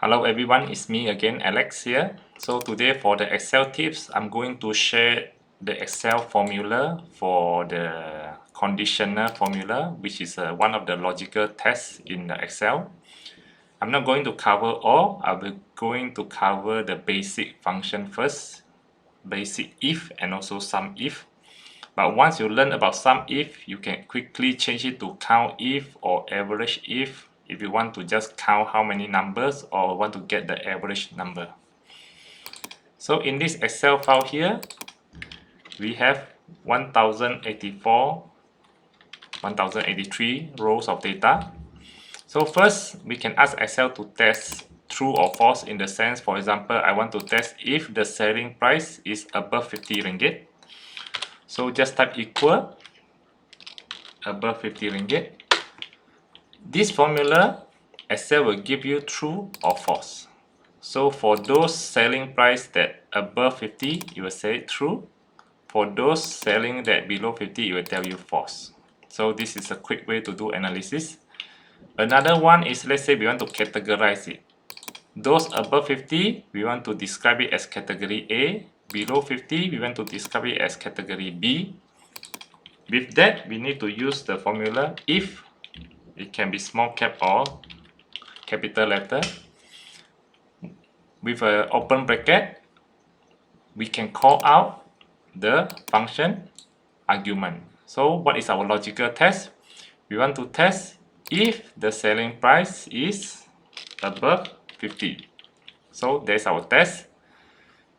Hello everyone, it's me again, Alex here. So today for the Excel tips, I'm going to share the Excel formula for the conditional formula, which is one of the logical tests in the Excel. I'm not going to cover all, I'll be going to cover the basic function first, basic if and also sum if. But once you learn about sum if, you can quickly change it to count if or average if you want to just count how many numbers or want to get the average number. So in this Excel file here, we have 1084, 1083 rows of data. So first, we can ask Excel to test true or false in the sense, for example, I want to test if the selling price is above 50 ringgit. So just type equal above 50 ringgit. This formula, Excel will give you true or false. So for those selling price that above 50, it will say true. For those selling that below 50, it will tell you false. So this is a quick way to do analysis. Another one is, let's say we want to categorize it. Those above 50, we want to describe it as category A. Below 50, we want to describe it as category B. With that, we need to use the formula if. It can be small cap or capital letter. With an open bracket, we can call out the function argument. So what is our logical test? We want to test if the selling price is above 50. So there's our test.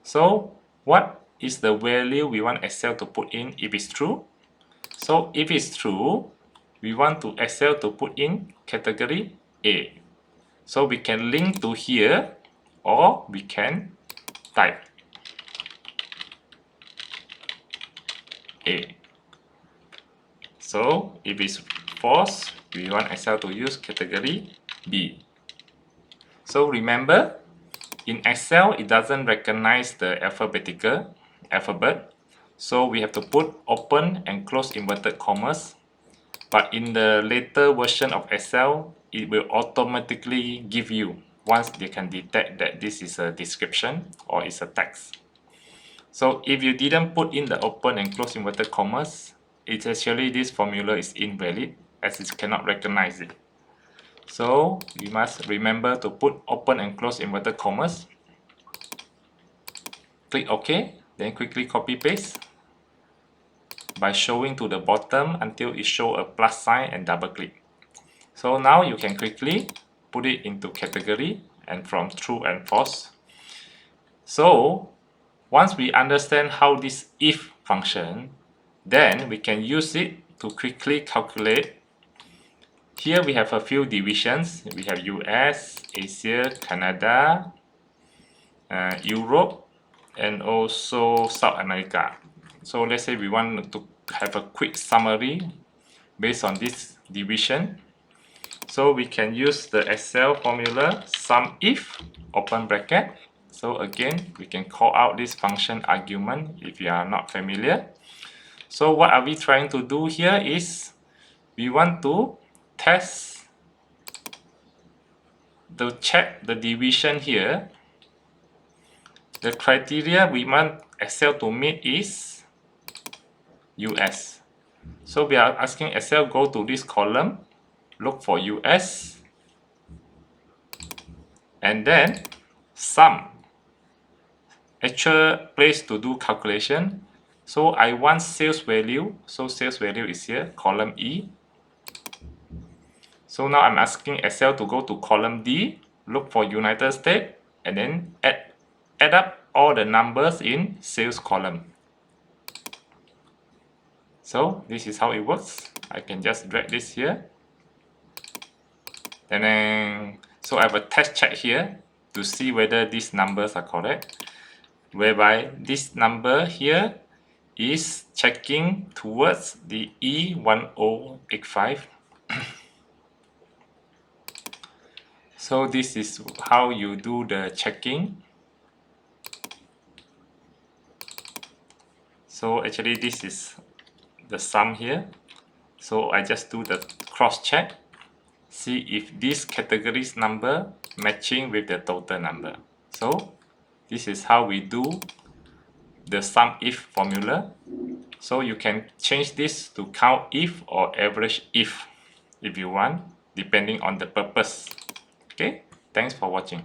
So what is the value we want Excel to put in if it's true? So if it's true, we want to Excel to put in category A. So we can link to here or we can type A. So if it's false, we want Excel to use category B. So remember, in Excel, it doesn't recognize the alphabet. So we have to put open and close inverted commas. But in the later version of Excel, it will automatically give you once they can detect that this is a description or it's a text. So if you didn't put in the open and close inverted commas, it's actually this formula is invalid as it cannot recognize it. So we must remember to put open and close inverted commas. Click OK, then quickly copy paste by showing to the bottom until it shows a plus sign and double click. So now you can quickly put it into category and from true and false. So once we understand how this if function, then we can use it to quickly calculate. Here we have a few divisions. We have US, Asia, Canada, Europe, and also South America. So let's say we want to have a quick summary based on this division. So we can use the Excel formula sum if open bracket. So again, we can call out this function argument if you are not familiar. So what are we trying to do here is we want to test to check the division here. The criteria we want Excel to meet is US. So we are asking Excel go to this column, look for US, and then sum. Actual place to do calculation. So I want sales value. So sales value is here, column E. So now I'm asking Excel to go to column D, look for United States, and then add up all the numbers in sales column. So this is how it works. I can just drag this here. And then, so I have a test check here to see whether these numbers are correct, whereby this number here is checking towards the E1085. So this is how you do the checking. So actually this is the sum here. So I just do the cross check, see if this category's number matching with the total number. So this is how we do the sum if formula. So you can change this to count if or average if you want, depending on the purpose. Okay, thanks for watching.